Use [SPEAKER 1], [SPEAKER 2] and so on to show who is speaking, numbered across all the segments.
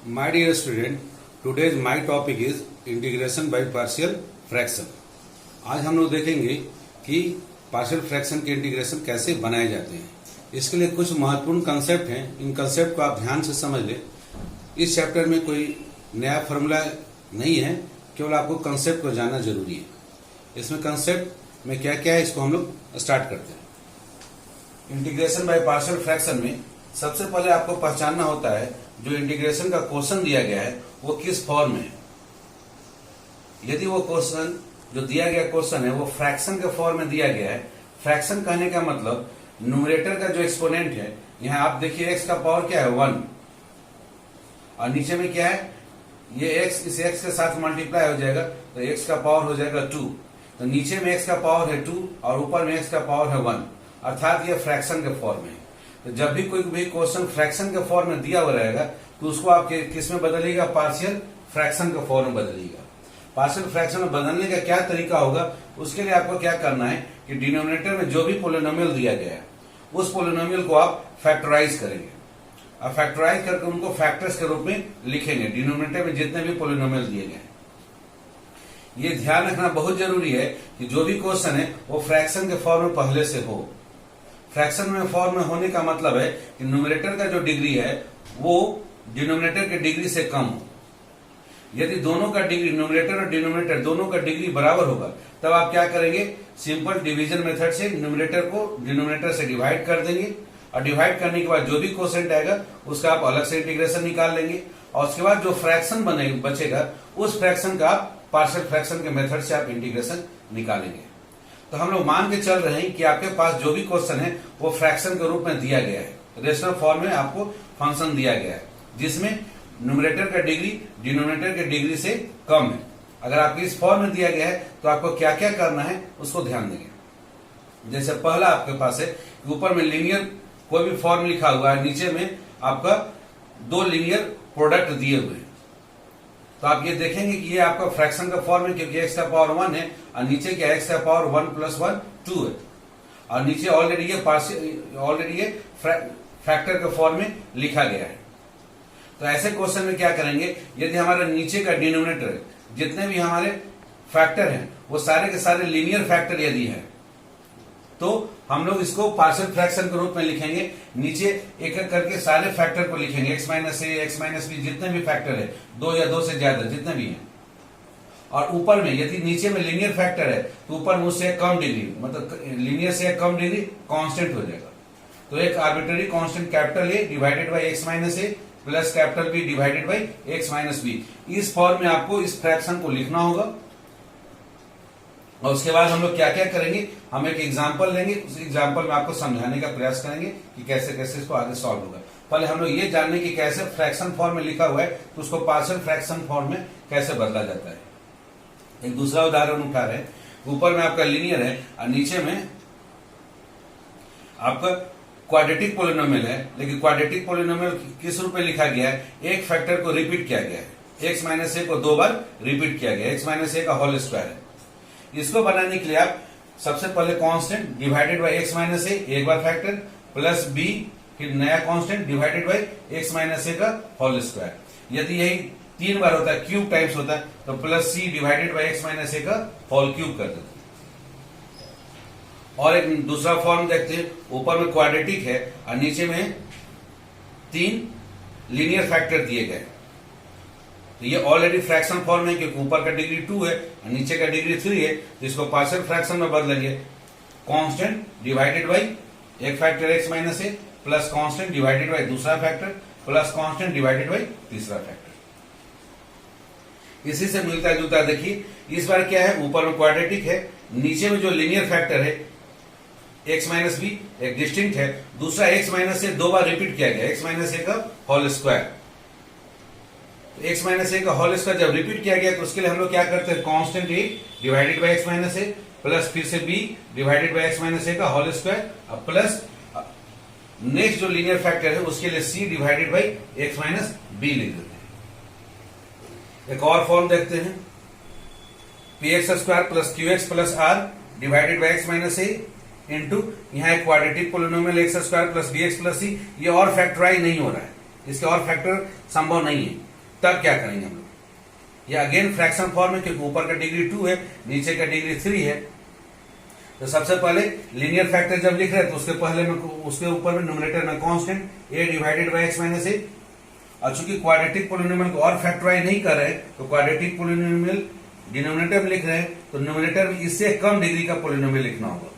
[SPEAKER 1] My dear student, today's my topic is integration by partial fraction. आज हम लोग देखेंगे कि पार्शियल फ्रैक्शन के इंटीग्रेशन कैसे बनाए जाते हैं। इसके लिए कुछ महत्वपूर्ण कंसेप्ट हैं, इन कंसेप्ट को आप ध्यान से समझ लें। इस चैप्टर में कोई नया फॉर्मूला नहीं है, केवल आपको कंसेप्ट को जानना जरूरी है। इसमें कंसेप्ट में क्या क्या है इसको हम लोग स्टार्ट करते हैं। इंटीग्रेशन बाय पार्शियल फ्रैक्शन में सबसे पहले आपको पहचानना होता है जो इंटीग्रेशन का क्वेश्चन दिया गया है वो किस फॉर्म में है। यदि वो क्वेश्चन जो दिया गया क्वेश्चन है वो फ्रैक्शन के फॉर्म में दिया गया है, फ्रैक्शन कहने का मतलब न्यूमरेटर का जो एक्सपोनेंट है, यहाँ आप देखिए x का पावर क्या है 1 और नीचे में क्या है ये x, इस x के साथ मल्टीप्लाई हो जाएगा तो x का पावर हो जाएगा 2। तो नीचे में x का पावर है 2 और ऊपर में x का पावर है 1, अर्थात ये फ्रैक्शन के फॉर्म में। तो जब भी कोई भी क्वेश्चन फ्रैक्शन के फॉर्म में दिया हुआ रहेगा तो उसको आप किस में बदलिएगा, पार्शियल फ्रैक्शन के फॉर्म में बदलिएगा। पार्शियल फ्रैक्शन में बदलने का क्या तरीका होगा, उसके लिए आपको क्या करना है कि डिनोमिनेटर में जो भी पोलिनोमियल दिया गया है उस पोलिनोमियल को आप फैक्टराइज करेंगे और फैक्टराइज करके उनको फैक्टर्स के रूप में लिखेंगे डिनोमिनेटर में जितने भी पोलिनोमियल दिए गए हैं। ये ध्यान रखना बहुत जरूरी है कि जो भी क्वेश्चन है वो फ्रैक्शन के फॉर्म में पहले से हो। फ्रैक्शन में फॉर्म में होने का मतलब है कि न्यूमरेटर का जो डिग्री है वो डिनोमिनेटर के डिग्री से कम हो। यदि दोनों का डिग्री, न्यूमरेटर और डिनोमिनेटर दोनों का डिग्री बराबर होगा तब आप क्या करेंगे, सिंपल डिवीजन मेथड से न्यूमरेटर को डिनोमिनेटर से डिवाइड कर देंगे और डिवाइड करने के बाद जो भी क्वोशिएंट आएगा उसका आप अलग से इंटीग्रेशन निकाल लेंगे और उसके बाद जो फ्रैक्शन बचेगा उस फ्रैक्शन का आप पार्शियल फ्रैक्शन के मेथड से आप इंटीग्रेशन निकालेंगे। तो हम लोग मान के चल रहे हैं कि आपके पास जो भी क्वेश्चन है वो फ्रैक्शन के रूप में दिया गया है, रेशनल फॉर्म में आपको फंक्शन दिया गया है जिसमें न्यूमरेटर का डिग्री डिनोमिनेटर के डिग्री से कम है। अगर आपको इस फॉर्म में दिया गया है तो आपको क्या क्या करना है उसको ध्यान देंगे। जैसे पहला आपके पास है ऊपर में लीनियर कोई भी फॉर्म लिखा हुआ है, नीचे में आपका दो लीनियर प्रोडक्ट दिए हुए हैं। तो आप ये देखेंगे कि ये आपका फ्रैक्शन का फॉर्म है क्योंकि x का पावर 1 है और नीचे क्या x का पावर 1 + 1 2 है और नीचे ऑलरेडी ये फैक्टर के फॉर्म में लिखा गया है। तो ऐसे क्वेश्चन में क्या करेंगे, यदि हमारे नीचे का डिनोमिनेटर जितने भी हमारे फैक्टर हैं वो सारे के सारे लीनियर फैक्टर यदि है तो हम लोग इसको पार्शियल फ्रैक्शन के रूप में लिखेंगे। नीचे एक एक करके सारे फैक्टर को लिखेंगे, x - a, x - b जितने भी फैक्टर है, 2 या 2 से ज्यादा जितने भी हैं। और ऊपर में यदि नीचे में लीनियर फैक्टर है तो ऊपर में उससे कम डिग्री, मतलब लीनियर से कम डिग्री कांस्टेंट हो जाएगा। तो एक arbitrary constant capital A divided by x - a plus capital B divided by x - b, इस फॉर्म में आपको इस फ्रैक्शन को लिखना होगा। और उसके बाद हम लोग क्या क्या करेंगे, हम एक एग्जाम्पल लेंगे, उस एग्जाम्पल में आपको समझाने का प्रयास करेंगे कि कैसे कैसे इसको आगे सॉल्व होगा। पहले हम लोग ये जानने की कैसे फ्रैक्शन फॉर्म में लिखा हुआ है तो उसको पार्शियल फ्रैक्शन फॉर्म में कैसे बदला जाता है। एक दूसरा उदाहरण उठा रहे हैं, ऊपर में आपका लीनियर है और नीचे में आपका क्वाड्रेटिक पोलिनोमियल है, लेकिन क्वाड्रेटिक पोलिनोमियल किस रूप में लिखा गया है, एक फैक्टर को रिपीट किया गया है, x - a को 2 बार रिपीट किया गया है, x - a का होल स्क्वायर है। इसको बनाने के लिए आप सबसे पहले constant divided by x - a एक बार फैक्टर प्लस b फिर नया constant divided by x - a का होल स्क्वायर। यदि यही 3 बार होता है, क्यूब टाइम्स होता है, तो plus c divided by x - a का होल क्यूब कर देते हैं। और एक दूसरा फॉर्म देखते हैं, ऊपर में क्वाड्रेटिक है और नीचे में 3 लीनियर फैक्टर दिए गए। तो ये ऑलरेडी फ्रैक्शन फॉर्म है क्योंकि ऊपर का डिग्री 2 है और नीचे का डिग्री 3 है, तो इसको पार्शियल फ्रैक्शन में बदलेंगे। कांस्टेंट डिवाइडेड बाई एक factor x - a plus constant divided by दूसरा factor plus constant divided by तीसरा फैक्टर। इसी से मिलता जुलता देखिए इस बार क्या है, ऊपर में क्वाड्रेटिक है, नीचे में जो लीनियर फैक्टर है x - b एक डिस्टिंक्ट है, दूसरा x - a 2 बार रिपीट किया गया, x - a का होल स्क्वायर। x - a का होल स्क्वायर जब रिपीट किया गया तो उसके लिए हम लोग क्या करते हैं, constant a divided by x - a plus फिर से b divided by x - a का होल स्क्वायर अब प्लस नेक्स्ट जो लीनियर फैक्टर है उसके लिए c divided by x - b लिख देते हैं। एक और फॉर्म देखते हैं, px² plus qx plus r divided by x - a into यहाँ एक quadratic polynomial x² plus bx plus c, ये और फैक्टराइज नहीं हो रहा है, इसके और फैक्टर संभव नहीं है। तब क्या करेंगे हम लोग, ये अगेन फ्रैक्शन फॉर्म है क्योंकि ऊपर का डिग्री 2 है, नीचे का डिग्री 3 है। तो सबसे पहले लीनियर फैक्टर जब लिख रहे हैं तो उसके पहले में उसके ऊपर में न्यूमरेटर में constant a divided by x minus a। और चूंकि क्वाड्रेटिक पोलिनोमियल को और फैक्टराइज नहीं कर रहे तो क्वाड्रेटिक पोलिनोमियल डिनोमिनेटर में लिख रहे हैं तो न्यूमरेटर में इससे कम डिग्री का पोलिनोमियल लिखना होगा।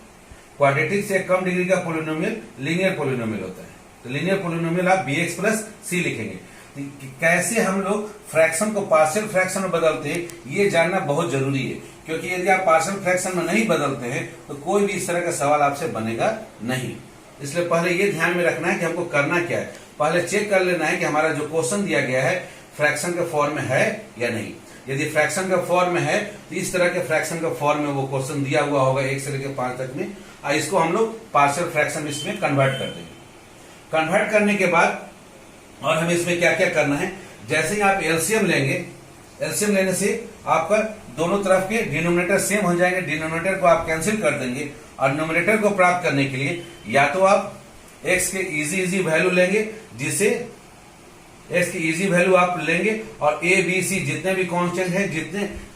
[SPEAKER 1] क्वाड्रेटिक से कम डिग्री का पोलिनोमियल लीनियर पोलिनोमियल होता है। तो लीनियर पोलिनोमियल आप bx प्लस c लिखेंगे। तो कैसे हम लोग फ्रैक्शन को पार्शियल फ्रैक्शन में बदलते हैं ये जानना बहुत जरूरी है, क्योंकि यदि आप पार्शियल फ्रैक्शन में नहीं बदलते हैं तो कोई भी इस तरह का सवाल आपसे बनेगा नहीं। इसलिए पहले ये ध्यान में रखना है कि हमको करना क्या है। पहले चेक कर लेना है कि हमारा जो क्वेश्चन दिया गया है फ्रैक्शन के फॉर्म में है या नहीं। यदि फ्रैक्शन का फॉर्म में है तो इस तरह के फ्रैक्शन का फॉर्म में वो क्वेश्चन दिया हुआ होगा 1 से लेकर 5 तक में, और इसको हम लोग पार्शियल फ्रैक्शन इसमें कन्वर्ट कर देंगे। कन्वर्ट करने के बाद और हमें इसमें क्या क्या करना है, जैसे ही आप एलसीएम लेंगे, एलसीएम लेने से आपका दोनों तरफ के डिनोमिनेटर सेम हो जाएंगे, डिनोमिनेटर को आप कैंसिल कर देंगे और न्यूमरेटर को प्राप्त करने के लिए या तो आप x के इजी वैल्यू लेंगे, जिससे x की इजी वैल्यू आप लेंगे और a b c जितने भी कांस्टेंट है,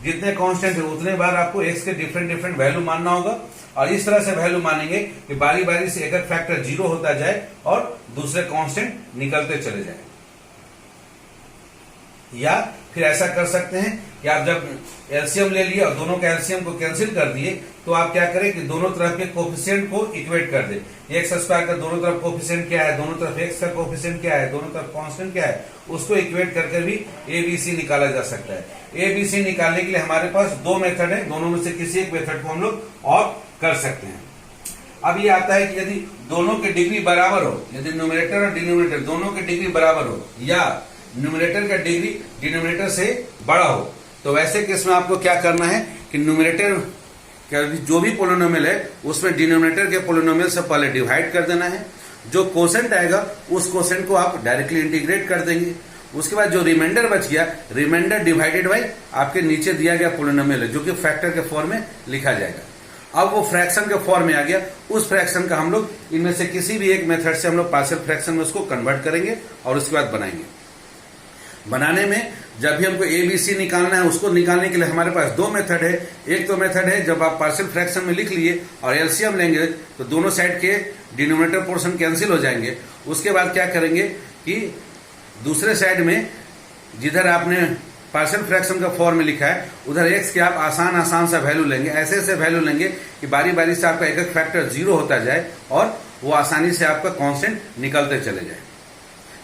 [SPEAKER 1] जितने कांस्टेंट है उतने बार आपको x के डिफरेंट वैल्यू मानना होगा। और इस तरह से वैल्यू मानेंगे कि बारी बारी से एक फैक्टर 0 होता जाए और दूसरे कांस्टेंट निकलते चले जाए। या फिर ऐसा कर सकते हैं कि आप जब एलसीएम ले लिए और दोनों का एलसीएम को कैंसिल कर दिए तो आप क्या करें कि दोनों तरफ के कोफिशिएंट को इक्वेट कर दें। एक्स स्क्वायर का दोनों तरफ कोफिशिएंट क्या है, दोनों तरफ एक्स का कोफिशिएंट क्या है, दोनों तरफ कांस्टेंट क्या है, उसको इक्वेट करके भी एबीसी निकाला जा सकता है। एबीसी निकालने के लिए हमारे पास दो मेथड है, दोनों में से किसी एक मेथड को हम लोग और कर सकते हैं। अब ये आता है कि यदि दोनों के डिग्री बराबर हो, यदि न्यूमरेटर और डिनोमिनेटर दोनों के डिग्री बराबर हो या न्यूमरेटर का डिग्री डिनोमिनेटर से बड़ा हो, तो वैसे केस में आपको क्या करना है कि न्यूमरेटर का जो भी पोलिनोमियल है उसमें डिनोमिनेटर के पोलिनोमियल से पहले डिवाइड कर देना है। जो कोसेंट आएगा उस कोसेंट को आप डायरेक्टली इंटीग्रेट कर देंगे। उसके बाद जो रिमाइंडर बच गया, रिमाइंडर डिवाइडेड बाई आपके नीचे दिया गया पोलिनोमियल है जो कि फैक्टर के फॉर्म में लिखा जाएगा। अब वो फ्रैक्शन के फॉर्म में आ गया, उस फ्रैक्शन का हम लोग इनमें से किसी भी एक मेथड से हम लोग पार्शियल फ्रैक्शन में उसको कन्वर्ट करेंगे और उसके बाद बनाएंगे। बनाने में जब भी हमको एबीसी निकालना है, उसको निकालने के लिए हमारे पास दो मेथड है। एक तो मेथड है जब आप पार्शियल फ्रैक्शन में लिख लिए और एलसीएम लेंगे तो दोनों साइड के डिनोमिनेटर पोर्शन कैंसिल हो जाएंगे। उसके बाद क्या करेंगे कि दूसरे साइड में जिधर आपने पार्शियल फ्रैक्शन का फॉर्म में लिखा है उधर एक्स के आप आसान सा वैल्यू लेंगे, ऐसे वैल्यू लेंगे कि बारी बारी से आपका एक फैक्टर 0 होता जाए और वो आसानी से आपका कांस्टेंट निकलते चले जाए।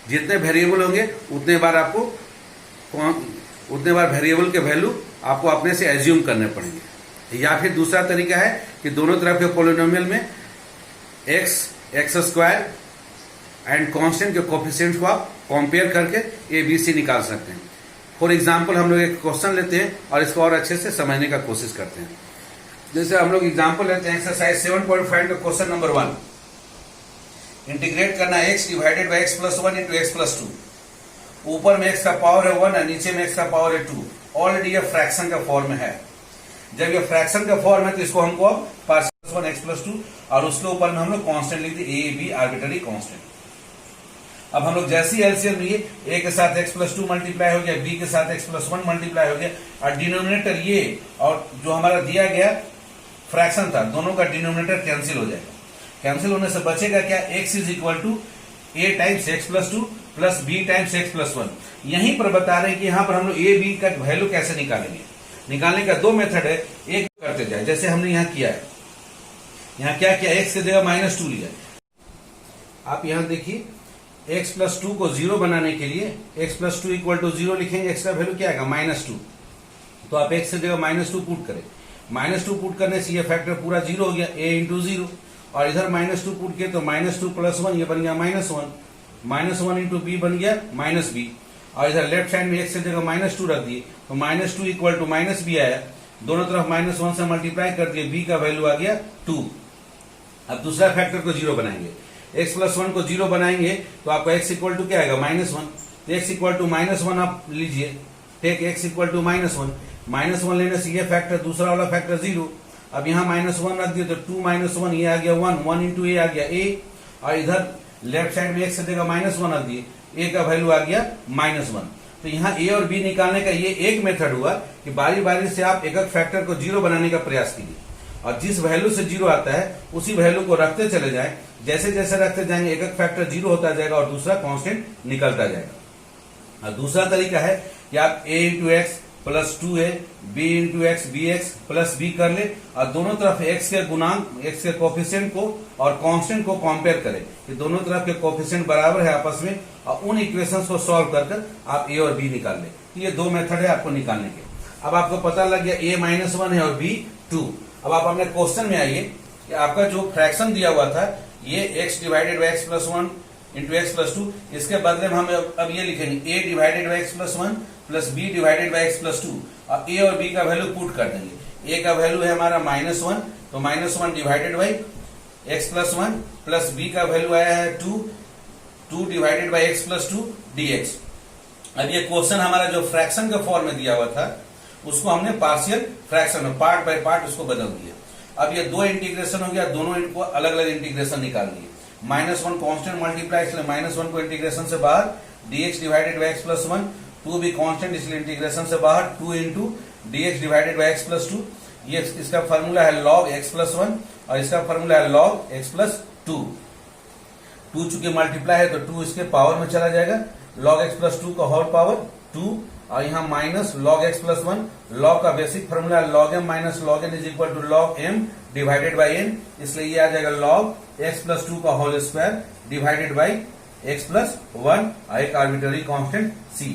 [SPEAKER 1] जितने वेरिएबल होंगे उतने बार वेरिएबल के वैल्यू आपको अपने से एज्यूम करने पड़ेंगे। या फिर दूसरा तरीका है कि दोनों तरफ के पोलिनोमियल में एक्स स्क्वायर एंड कांस्टेंट के कोफिशिएंट को आप कंपेयर करके एबीसी निकाल सकते हैं। फॉर एग्जाम्पल हम लोग एक क्वेश्चन लेते हैं और इसको और अच्छे से समझने का कोशिश करते हैं। जैसे हम लोग एग्जाम्पल लेते हैं एक्सरसाइज 7.5 का क्वेश्चन नंबर 1, इंटीग्रेट करना है x divided by x plus 1 into x plus 2। ऊपर में x का पावर है 1 और नीचे में x का पावर है 2। ऑलरेडी ये फ्रैक्शन का फॉर्म है। जब ये फ्रैक्शन का फॉर्म है तो इसको हमको पार्शियल 1 x प्लस 2 और उसके ऊपर में हम लोग कांस्टेंट लिख दिए a b आर्बिट्ररी कांस्टेंट। अब हम लोग जैसी एलसीएम लिए, a के साथ x प्लस 2 मल्टीप्लाई हो गया, b के साथ x प्लस 1 मल्टीप्लाई हो गया और डिनोमिनेटर ये और जो हमारा दिया गया फ्रैक्शन था दोनों का डिनोमिनेटर कैंसिल हो जाएगा। कैंसिल होने से बचेगा क्या, x is equal to a times x plus 2 plus b times x plus 1। यहीं पर बता रहे हैं कि यहाँ पर हम लोग a b का वैल्यू कैसे निकालेंगे। निकालने का दो मेथड है, एक करते जाए जैसे हमने यहाँ किया है। यहाँ क्या किया, x की जगह -2 लिया। आप यहाँ देखिए x प्लस 2 को 0 बनाने के लिए x प्लस 2 इक्वल टू 0 लिखेंगे। x का वैल्यू क्या आएगा, -2। तो आप x की जगह -2 पुट करें। -2 पुट करने से ये फैक्टर पूरा 0 हो गया, a इंटू 0। और इधर -2 पुट किए तो -2 प्लस 1 ये बन गया -1। -1 इंटू b बन गया -b। और इधर लेफ्ट साइड में x की जगह -2 रख दिए तो -2 इक्वल टू -b आया। दोनों तरफ -1 से मल्टीप्लाई कर दिए, b का वैल्यू आ गया 2। अब दूसरा फैक्टर को 0 बनाएंगे। x प्लस 1 को 0 बनाएंगे तो आपका x इक्वल टू क्या आएगा, -1। x इक्वल टू -1 आप लीजिए, टेक x इक्वल टू -1। -1 लेने से ये फैक्टर दूसरा वाला फैक्टर 0। अब यहाँ -1 रख दिए तो 2 -1 ये आ गया 1 इंटू a आ गया a। और इधर लेफ्ट साइड में x की जगह -1 रख दिए, a का वैल्यू आ गया -1। तो यहाँ ए और बी निकालने का ये एक मेथड हुआ कि बारी बारी से आप एक एक फैक्टर को जीरो बनाने का प्रयास कीजिए और जिस वैल्यू से जीरो आता है उसी वैल्यू को रखते चले जाएं। जैसे जैसे रखते जाएंगे एक एक फैक्टर जीरो होता जाएगा और दूसरा कांस्टेंट निकलता जाएगा। और दूसरा तरीका है कि आप a into x plus 2a b into x B x plus B कर ले और दोनों तरफ x के गुणांक x के कोफिशिएंट को और कांस्टेंट को कंपेयर करें कि दोनों तरफ के कोफिशिएंट बराबर है आपस में और उन इक्वेशंस को सॉल्व कर आप a और b निकाल ले। ये दो मेथड है आपको निकालने के। अब आपको पता लग गया a -1 है और b 2। अब आप अपने क्वेश्चन में आइए कि आपका जो फ्रैक्शन दिया हुआ था ये x divided by x plus 1 into x plus 2, इसके बदले में हम अब ये लिखेंगे a divided by x plus 1 plus b divided by x plus 2 और a और b का वैल्यू पुट कर देंगे। a का वैल्यू है हमारा -1 तो -1 divided by x plus 1 plus b का वैल्यू आया है 2 divided by x plus 2 dx। अब ये क्वेश्चन हमारा जो फ्रैक्शन के फॉर्म में दिया हुआ था उसको हमने पार्शियल फ्रैक्शन में पार्ट बाय पार्ट उसको बदल दिया। अब ये दो इंटीग्रेशन हो गया, दोनों इनको अलग अलग इंटीग्रेशन निकाल दिए। -1 कांस्टेंट मल्टीप्लाई इसलिए -1 को इंटीग्रेशन से बाहर dx divided by x plus 1, 2 भी कांस्टेंट इसलिए इंटीग्रेशन से बाहर 2 into dx divided by x plus 2। ये इसका फॉर्मूला है log x प्लस 1 और इसका फॉर्मूला है log x प्लस 2। 2 चूंकि मल्टीप्लाई है तो 2 इसके पावर में चला जाएगा, log x प्लस 2 का होल पावर 2 और यहाँ minus log x plus 1। log का बेसिक फॉर्मूला है log m minus log n is equal to log m divided by n, इसलिए ये आ जाएगा log x प्लस 2 का whole square divided by x plus 1 और एक आर्बिट्ररी कांस्टेंट c।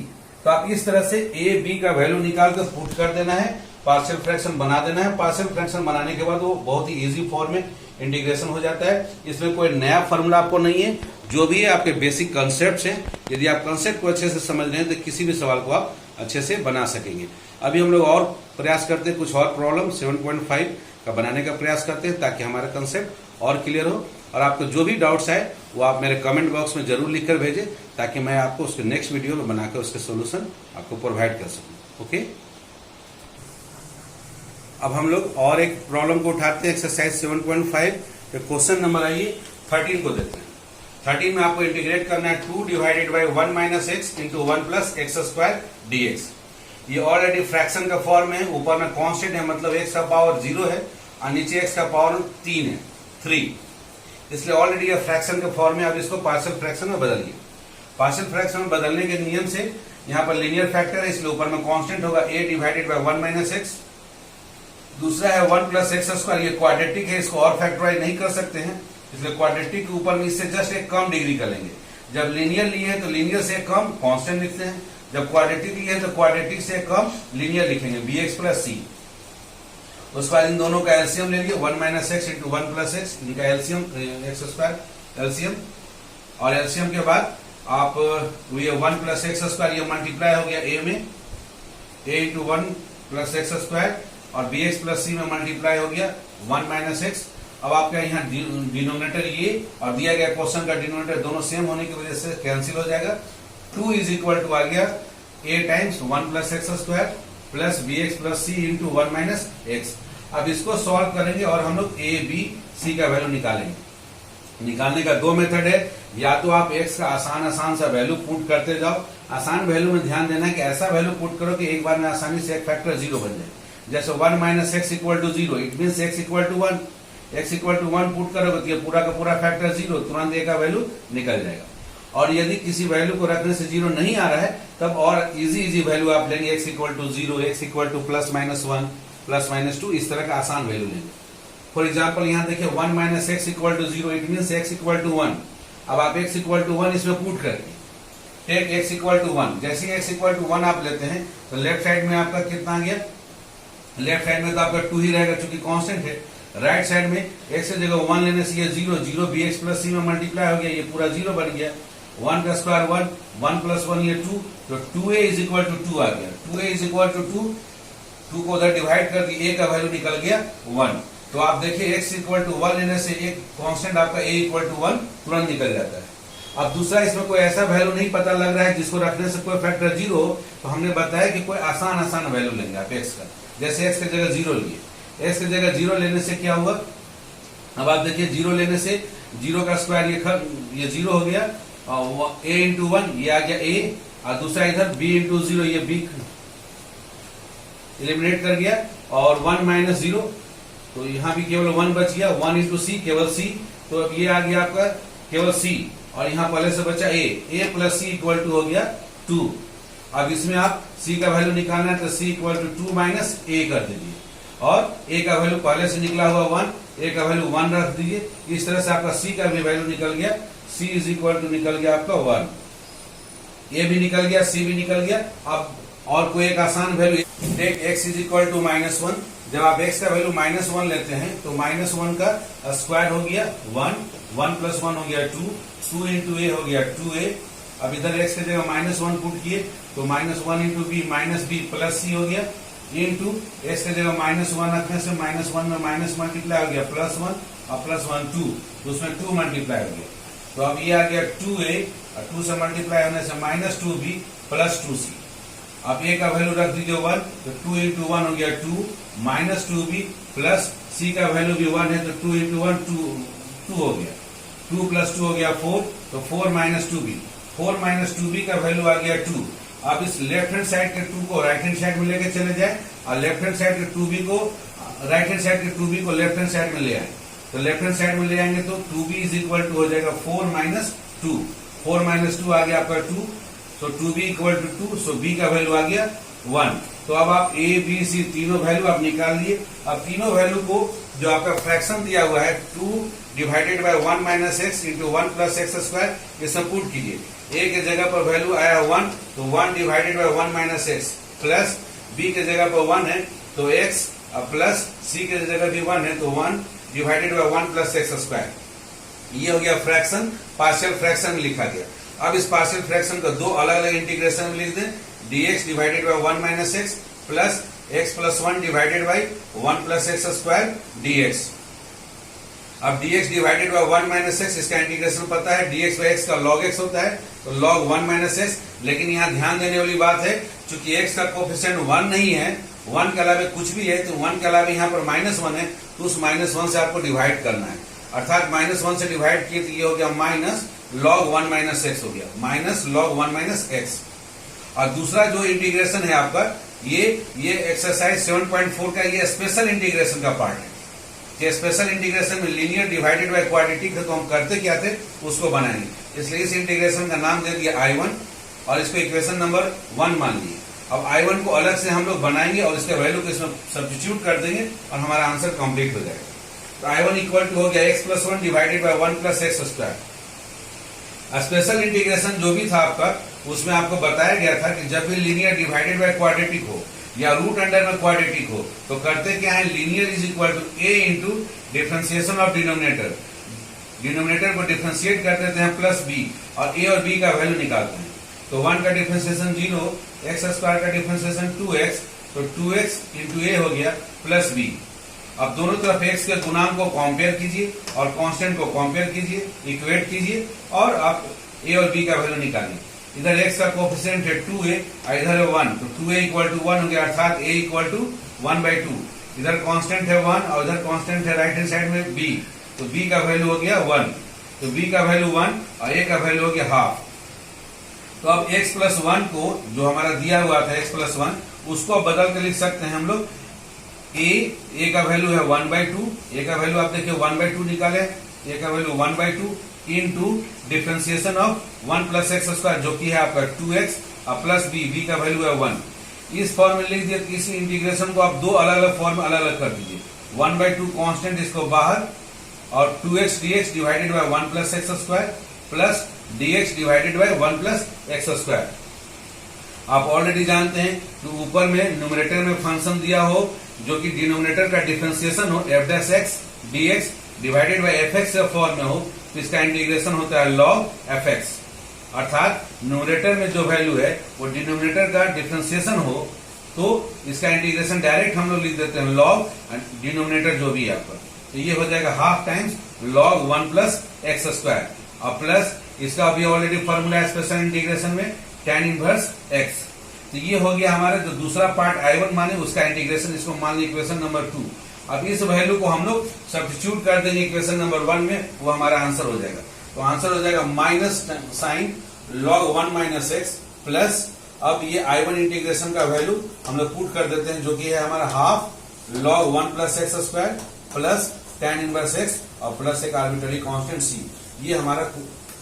[SPEAKER 1] तो आप इस तरह से a b का वैल्यू निकाल कर पुट कर देना है, पार्शियल फ्रैक्शन बना देना है। पार्शियल फ्रैक्शन बनाने के बाद वो बहुत ही इजी फॉर्म में इंटीग्रेशन हो जाता है। इसमें कोई नया फॉर्मूला आपको नहीं है, जो भी है आपके बेसिक कंसेप्ट हैं। यदि आप कंसेप्ट को अच्छे से समझ रहे हैं तो किसी भी सवाल को आप अच्छे से बना सकेंगे। अभी हम लोग और प्रयास करते हैं, कुछ और प्रॉब्लम 7.5 का बनाने का प्रयास करते हैं ताकि हमारा कंसेप्ट और क्लियर हो। और आपको जो भी डाउट्स है वो आप मेरे कमेंट बॉक्स में जरूर लिखकर भेजें ताकि मैं आपको उसके नेक्स्ट वीडियो में बनाकर उसके सोल्यूशन आपको प्रोवाइड कर सकूं। ओके, अब हम लोग और एक प्रॉब्लम को उठाते हैं, एक्सरसाइज 7.5 पे क्वेश्चन नंबर आइए 13 को देखते हैं। 13 में आपको इंटीग्रेट करना है 2 divided by 1 minus x into 1 plus x square dx। ये ऑलरेडी फ्रैक्शन का फॉर्म है, ऊपर में कांस्टेंट है मतलब x का पावर 0 है और नीचे x का पावर 3 है 3, इसलिए ऑलरेडी ये फ्रैक्शन के फॉर्म में। अब इसको पार्शियल फ्रैक्शन में बदलिए। पार्शियल फ्रैक्शन में बदलने के नियम से यहाँ पर लीनियर फैक्टर है इसलिए ऊपर में कांस्टेंट होगा a divided by 1 minus x, दूसरा है 1 प्लस एक्स स्क्वायर। ये क्वाड्रेटिक है, इसको और फैक्टराइज नहीं कर सकते हैं इसलिए क्वाड्रेटिक के ऊपर में इससे जस्ट एक कम डिग्री कर लेंगे। जब लीनियर लिए हैं तो लीनियर से कम कांस्टेंट लिखते हैं, जब क्वाड्रेटिक लिए हैं तो क्वाड्रेटिक से कम लीनियर लिखेंगे bx प्लस c। उसके बाद इन दोनों का एलसीएम ले लिए 1 minus x into 1 plus x, इनका एलसीएम एक्स स्क्वायर एलसीएम, और एलसीएम के बाद आप ये 1 प्लस एक्स स्क्वायर ये मल्टीप्लाई हो गया a में, a into 1 plus x square और bx प्लस c में मल्टीप्लाई हो गया 1 माइनस एक्स। अब आपका यहाँ डिनोमिनेटर ये और दिया गया क्वेश्चन का डिनोमिनेटर दोनों सेम होने की वजह से कैंसिल हो जाएगा। 2 इज इक्वल टू आ गया a times 1 plus x square plus bx plus c into 1 minus x. अब इसको सॉल्व करेंगे और हम लोग a b c का वैल्यू निकालेंगे। निकालने का दो मेथड है, या तो आप x का आसान सा वैल्यू पुट करते जाओ। आसान वैल्यू में ध्यान देना है कि ऐसा वैल्यू पुट करो कि एक बार में आसानी से एक फैक्टर 0 बन जाए। जैसे 1 minus x equal to 0, it mean x equal to 1। x equal to 1 put करोगे तो ये पूरा का पूरा फैक्टर 0, तुरंत a का वैल्यू निकल जाएगा। और यदि किसी वैल्यू को रखने से 0 नहीं आ रहा है तब और इजी वैल्यू आप लेंगे, x equal to 0, x equal to plus minus 1, plus minus 2, इस तरह का आसान वैल्यू लेंगे। फॉर एग्जाम्पल यहाँ देखिए 1 minus x equal to 0, it mean x equal to 1। अब आप x इक्वल टू 1 इसमें पुट करके टेक x इक्वल टू 1। जैसे ही x इक्वल टू 1 आप लेते हैं तो लेफ्ट साइड में आपका कितना आ गया, लेफ्ट साइड में तो आपका 2 ही रहेगा क्योंकि कांस्टेंट है। राइट साइड में x की जगह 1 लेने से ये 0 bx प्लस c में मल्टीप्लाई हो गया, ये पूरा 0 बन गया। 1 का स्क्वायर 1, 1 प्लस 1 ये 2, तो 2a इज इक्वल टू 2 आ गया। 2a इज इक्वल टू 2 को उधर डिवाइड कर दिया, a का वैल्यू निकल गया 1। तो आप देखिए x इक्वल टू 1 लेने से एक कांस्टेंट आपका a इक्वल टू 1 तुरंत निकल जाता है। अब दूसरा, इसमें कोई ऐसा वैल्यू नहीं पता लग रहा है जिसको रखने से कोई फैक्टर 0 हो, तो हमने बताया कि कोई आसान वैल्यू लेंगे आप x का। जैसे x की जगह 0 लिए, x की जगह 0 लेने से क्या हुआ, अब आप देखिए 0 लेने से 0 का स्क्वायर ये 0 हो गया, a इंटू 1 ये आ गया a, और दूसरा इधर b इंटू 0, ये b एलिमिनेट कर गया, और 1 माइनस 0, तो यहाँ भी केवल 1 बच गया, 1 इंटू सी, केवल c, तो अब ये आ गया आपका केवल c, और यहाँ पहले से बचा a plus C equal to हो गया 2। अब इसमें आप c का वैल्यू निकालना है तो c equal to 2 minus a कर दीजिए, और a का वैल्यू पहले से निकला हुआ 1, a का वैल्यू 1 रख दीजिए। इस तरह से आपका c का भी वैल्यू निकल गया, c इज इक्वल टू निकल गया आपका 1, a भी निकल गया, c भी निकल गया। अब और कोई एक आसान value, take x is equal to -1। जब आप x का वैल्यू -1 लेते हैं तो -1 का स्क्वायर हो गया 1, 1 प्लस 1 हो गया 2, 2 इंटू a हो गया 2a। अब इधर x की जगह -1 पुट किए तो -1 into b minus b plus c हो गया, इंटू x की जगह -1 रखने से -1 में माइनस मल्टीप्लाई हो गया +1, और +1 2, तो उसमें 2 मल्टीप्लाई हो गया। तो अब ये आ गया 2a, और 2 से मल्टीप्लाई होने से -2b प्लस 2c। अब a का वैल्यू रख दीजिए 1, तो 2 इंटू 1 हो गया 2, माइनस 2b प्लस c का वैल्यू भी 1 है, तो 2 इंटू 1 2 हो गया, 2 प्लस 2 हो गया 4, तो 4 माइनस 2b, 4 माइनस 2b का वैल्यू आ गया 2। अब इस लेफ्ट हैंड साइड के 2 को राइट हैंड साइड में लेके चले जाए, और लेफ्ट हैंड साइड के 2b को राइट हैंड साइड के 2b को लेफ्ट हैंड साइड में ले आए, तो लेफ्ट हैंड साइड में ले आएंगे तो 2b इज इक्वल टू हो जाएगा 4 माइनस 2, 4 माइनस 2 आ गया आपका 2, तो 2b equal to 2, so b का वैल्यू आ गया 1। तो अब आप a b c तीनों वैल्यू आप निकाल लिए। अब तीनों वैल्यू को जो आपका फ्रैक्शन दिया हुआ है 2 divided by 1 minus x into 1 plus x square, इसमें पुट कीजिए। a के जगह पर वैल्यू आया 1, तो 1 divided by 1 minus x, plus b के जगह पर 1 है तो x, प्लस c के जगह भी 1 है तो 1 divided by 1 plus x square. ये हो गया फ्रैक्शन, पार्शियल फ्रैक्शन में लिखा गया। अब इस पार्शियल फ्रैक्शन को दो अलग अलग इंटीग्रेशन में लिख दें, dx divided by 1 minus x plus x plus 1 divided by 1 plus x square dx। अब dx divided by 1 minus x, इसका इंटीग्रेशन पता है, dx बाय x का log x होता है, तो log 1 माइनस एक्स। लेकिन यहाँ ध्यान देने वाली बात है, चूंकि x का कोफिशिएंट 1 नहीं है, 1 के अलावा कुछ भी है, तो 1 के अलावा यहाँ पर -1 है, तो उस -1 से आपको डिवाइड करना है, अर्थात -1 से डिवाइड किए तो ये हो गया माइनस log 1 माइनस एक्स हो गया, माइनस log 1 माइनस एक्स। और दूसरा जो इंटीग्रेशन है आपका, ये एक्सरसाइज 7.4 का ये स्पेशल इंटीग्रेशन का पार्ट है। कि स्पेशल इंटीग्रेशन में लीनियर डिवाइडेड बाय क्वाड्रेटिक है, तो हम करते क्या थे उसको बनाएंगे, इसलिए इस इंटीग्रेशन का नाम दे दिया I1 और इसको इक्वेशन नंबर 1 मान लिए। अब I1 को अलग से हम लोग बनाएंगे और इसके वैल्यू को इसमें सब्स्टिट्यूट कर देंगे और हमारा आंसर कंप्लीट हो जाएगा। तो I1 इक्वल टू हो गया x plus 1 divided by 1 plus x square. Special integration जो भी था आपका, उसमें आपको बताया गया था कि जब भी लीनियर डिवाइडेड बाय क्वाड्रेटिक हो या रूट अंडर में क्वाड्रेटिक हो, तो करते क्या है, linear is equal to a into differentiation of denominator, denominator को डिफरेंशिएट कर देते हैं प्लस b, और a और b का वैल्यू निकालते हैं। तो 1 का डिफरेंशिएशन 0, एक्स स्क्वायर का डिफरेंशिएशन 2x, तो 2x इंटू a हो गया प्लस b। अब दोनों तरफ x के गुणांक को कंपेयर कीजिए और कांस्टेंट को कंपेयर कीजिए, इक्वेट कीजिए, और आप a और b का वैल्यू निकालिए। इधर x का कोफिशिएंट है 2a और इधर है 1, तो 2a इक्वल टू 1 हो गया, अर्थात a इक्वल टू 1/2। इधर कांस्टेंट है 1 और इधर कांस्टेंट है राइट हैंड साइड में b, तो b का वैल्यू हो गया 1, तो b का वैल्यू 1 और a का वैल्यू हो गया हाफ। तो अब x प्लस 1 को जो हमारा दिया हुआ था x प्लस 1, उसको बदल के लिख सकते हैं हम लोग। a का वैल्यू है 1/2, a का वैल्यू आप देखिए 1/2 निकाले, a का value 1/2 into differentiation of 1 plus x square, जो कि है आपका 2x और प्लस b का वैल्यू है 1। इस फॉर्म में लिख दिया। इसी इंटीग्रेशन को आप दो अलग अलग फॉर्म में अलग अलग कर दीजिए, 1/2 कांस्टेंट इसको बाहर, और 2x dx divided by 1 plus x square plus dx divided by 1 plus x square. आप ऑलरेडी जानते हैं कि ऊपर में न्यूमरेटर में फंक्शन दिया हो जो कि डिनोमिनेटर का डिफरेंशिएशन हो f' dx divided by fx form में हो, तो इसका इंटीग्रेशन होता है log fx, अर्थात न्यूमरेटर में जो वैल्यू है वो डिनोमिनेटर का डिफरेंशिएशन हो, तो इसका इंटीग्रेशन डायरेक्ट हम लोग लिख देते हैं log डिनोमिनेटर जो भी है आपका, तो ये हो जाएगा half times log 1 plus x square, और प्लस इसका अभी ऑलरेडी फॉर्मूला है स्पेशल इंटीग्रेशन में tan इनवर्स x। तो ये हो गया हमारा जो दूसरा पार्ट I1 माने उसका इंटीग्रेशन, इसको मान लिया इक्वेशन नंबर 2। अब इस वैल्यू को हम लोग सब्स्टिट्यूट कर देंगे इक्वेशन नंबर 1 में, वो हमारा आंसर हो जाएगा। तो आंसर हो जाएगा minus sine log 1 minus x plus अब ये I1 इंटीग्रेशन का वैल्यू हम लोग पुट कर देते हैं, जो कि है हमारा half log 1 plus x square plus tan inverse x और प्लस एक आर्बिट्ररी कांस्टेंट c। ये हमारा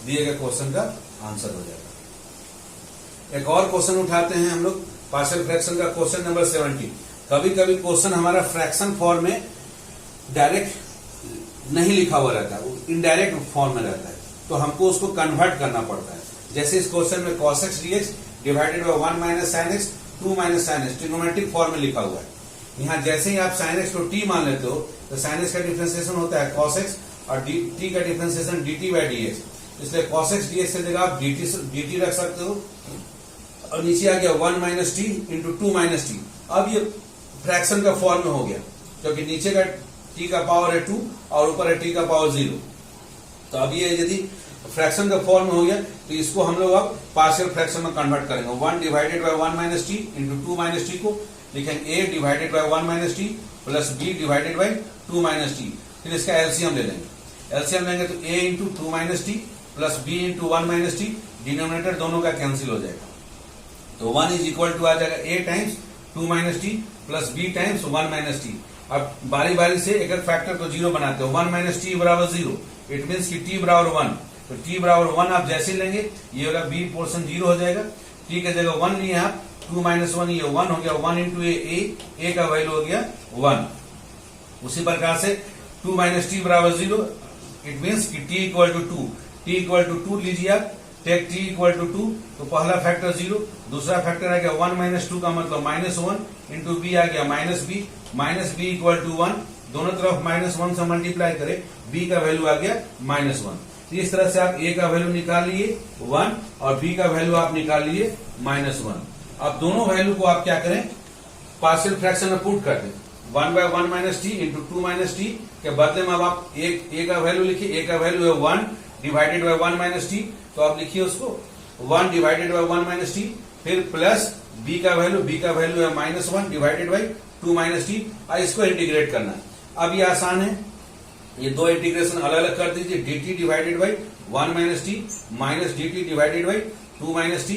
[SPEAKER 1] दिए गए क्वेश्चन का आंसर हो जाएगा। एक और क्वेश्चन उठाते हैं हम लोग पार्शियल फ्रैक्शन का, क्वेश्चन नंबर 70। कभी कभी क्वेश्चन हमारा फ्रैक्शन फॉर्म में डायरेक्ट नहीं लिखा हुआ रहता है, वो इनडायरेक्ट फॉर्म में रहता है, तो हमको उसको कन्वर्ट करना पड़ता है। जैसे इस क्वेश्चन में cos x dx divided by 1 minus sine x 2 minus sine x trigonometric form में लिखा हुआ है। यहाँ जैसे ही आप साइन एक्स को t मान लेते हो तो साइन एक्स का डिफरेंशिएशन होता है cos x और t का डिफरेंशिएशन dt बाय dx, इसलिए cos x dx की जगह आप dt रख सकते हो और नीचे आ गया 1 minus T into 2 minus T. अब ये फ्रैक्शन का फॉर्म में हो गया, क्योंकि नीचे का t का पावर है 2 और ऊपर है t का पावर 0। तो अब ये यदि फ्रैक्शन का फॉर्म में हो गया तो इसको हम लोग अब पार्शियल फ्रैक्शन में कन्वर्ट करेंगे। 1 divided by 1 minus T into 2 minus T को लिखेंगे a divided by 1 minus t plus b divided by 2 minus T. फिर इसका एलसीएम ले लेंगे, एलसीएम लेंगे तो a into 2 minus t plus b into 1 minus T, denominator दोनों का कैंसिल हो जाएगा, तो 1 इज इक्वल टू आ जाएगा a times 2 minus t plus b times 1 minus T. अब बारी बारी से एक फैक्टर को 0 बनाते हो, 1 माइनस टी बराबर 0, इट मीन्स की t बराबर 1, तो t बराबर 1 आप जैसे लेंगे ये वाला b पोर्शन 0 हो जाएगा, t की जगह 1 लिए आप, 2 माइनस 1 ये 1 हो गया, 1 इंटू a का वैल्यू हो गया 1। उसी प्रकार से 2 माइनस टी बराबर 0, इट मीन्स की t equal to 2, t equal to 2 लीजिए आप, टेक t इक्वल टू 2, तो पहला फैक्टर 0, दूसरा फैक्टर आ गया 1 माइनस 2 का मतलब माइनस 1 इंटू b आ गया माइनस b इक्वल टू 1, दोनों तरफ माइनस 1 से मल्टीप्लाई करें, b का वैल्यू आ गया माइनस 1। इस तरह से आप a का वैल्यू निकाल लिए 1 और b का वैल्यू आप निकाल लिए माइनस 1। अब दोनों वैल्यू को आप क्या करें, पार्शियल फ्रैक्शन में पुट कर दें, 1 by 1 minus T into 2 minus T के बदले में अब आप a का वैल्यू लिखिए, a का वैल्यू है 1 डिवाइडेड बाय 1 माइनस टी, तो आप लिखिए उसको 1 डिवाइडेड बाय 1 माइनस टी, फिर प्लस b का वैल्यू है minus 1 divided by 2 minus T. इसको इंटीग्रेट करना है। अब ये आसान है, ये दो इंटीग्रेशन अलग अलग कर दीजिए, dt divided by 1 minus T minus dt divided by 2 minus T.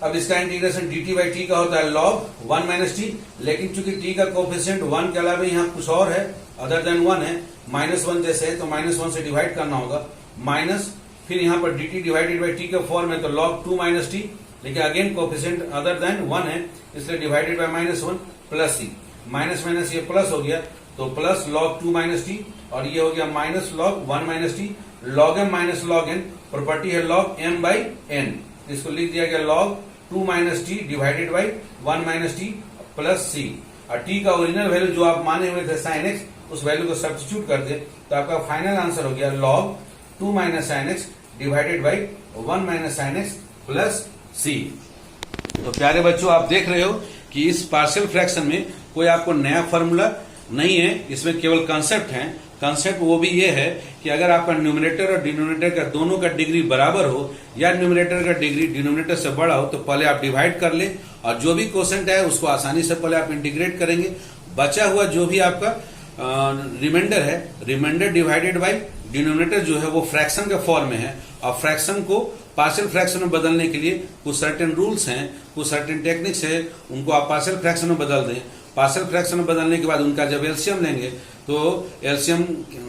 [SPEAKER 1] अब इसका इंटीग्रेशन dt बाई टी का होता है log 1 माइनस टी, लेकिन चूंकि t का कोफिशिएंट 1 के अलावा यहाँ कुछ और है अदर देन 1 है, माइनस 1 जैसे है तो माइनस 1 से डिवाइड करना होगा, माइनस फिर यहाँ पर dt डिवाइडेड बाई टी का फॉर्म है तो log 2 माइनस टी, लेकिन अगेन कोफिशिएंट अदर देन 1 है इसलिए divided by minus 1 plus C, minus minus ये प्लस हो गया तो प्लस log 2 माइनस टी और ये हो गया minus log 1 minus t, log m minus log n, property है log m बाई n, इसको लिख दिया गया log 2 minus t divided by 1 minus t plus C. और t का ओरिजिनल वैल्यू जो आप माने हुए थे sin x, उस वैल्यू को सब्स्टिट्यूट कर दे तो आपका फाइनल आंसर हो गया log 2 minus sin x divided by 1 minus sin x plus C. तो प्यारे बच्चों आप देख रहे हो कि इस पार्शियल फ्रैक्शन में कोई आपको नया फॉर्मूला नहीं है, इसमें केवल कंसेप्ट है। कंसेप्ट वो भी ये है कि अगर आपका न्यूमरेटर और डिनोमिनेटर का दोनों का डिग्री बराबर हो या न्यूमरेटर का डिग्री डिनोमिनेटर से बड़ा हो तो पहले आप डिवाइड कर ले और जो भी क्वोशेंट है उसको आसानी से पहले आप इंटीग्रेट करेंगे। बचा हुआ जो भी आपका रिमाइंडर है, रिमाइंडर डिवाइडेड बाई डिनोमिनेटर जो है वो फ्रैक्शन के फॉर्म में है और फ्रैक्शन को पार्शियल फ्रैक्शन में बदलने के लिए कुछ सर्टेन रूल्स हैं, कुछ सर्टेन टेक्निक्स है, उनको आप पार्शियल फ्रैक्शन में बदल दें। पार्शियल फ्रैक्शन में बदलने के बाद उनका जब एलसीएम लेंगे तो एलसीएम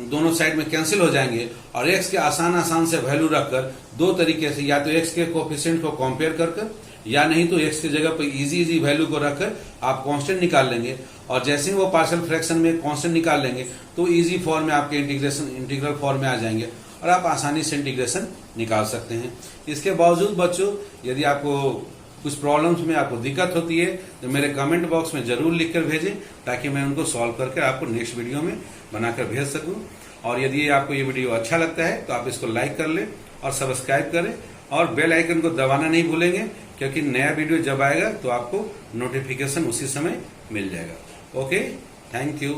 [SPEAKER 1] दोनों साइड में कैंसिल हो जाएंगे और एक्स के आसान से वैल्यू रखकर दो तरीके से, या तो एक्स के कोफिशिएंट को कंपेयर कर या नहीं तो एक्स की जगह पर इजी वैल्यू को रखकर आप कांस्टेंट निकाल लेंगे और जैसे ही वो पार्शियल फ्रैक्शन में कांस्टेंट निकाल लेंगे तो इजी फॉर्म में आपके इंटीग्रल फॉर्म में आ जाएंगे और आप आसानी से इंटीग्रेशन निकाल सकते हैं। इसके बावजूद बच्चों यदि आपको कुछ प्रॉब्लम्स में आपको दिक्कत होती है तो मेरे कमेंट बॉक्स में जरूर लिखकर भेजें ताकि मैं उनको सॉल्व करके आपको नेक्स्ट वीडियो में बनाकर भेज सकूं। और यदि आपको ये वीडियो अच्छा लगता है तो आप इसको लाइक कर लें और सब्सक्राइब करें और बेल आइकन को दबाना नहीं भूलेंगे, क्योंकि नया वीडियो जब आएगा तो आपको नोटिफिकेशन उसी समय मिल जाएगा। Okay, thank you.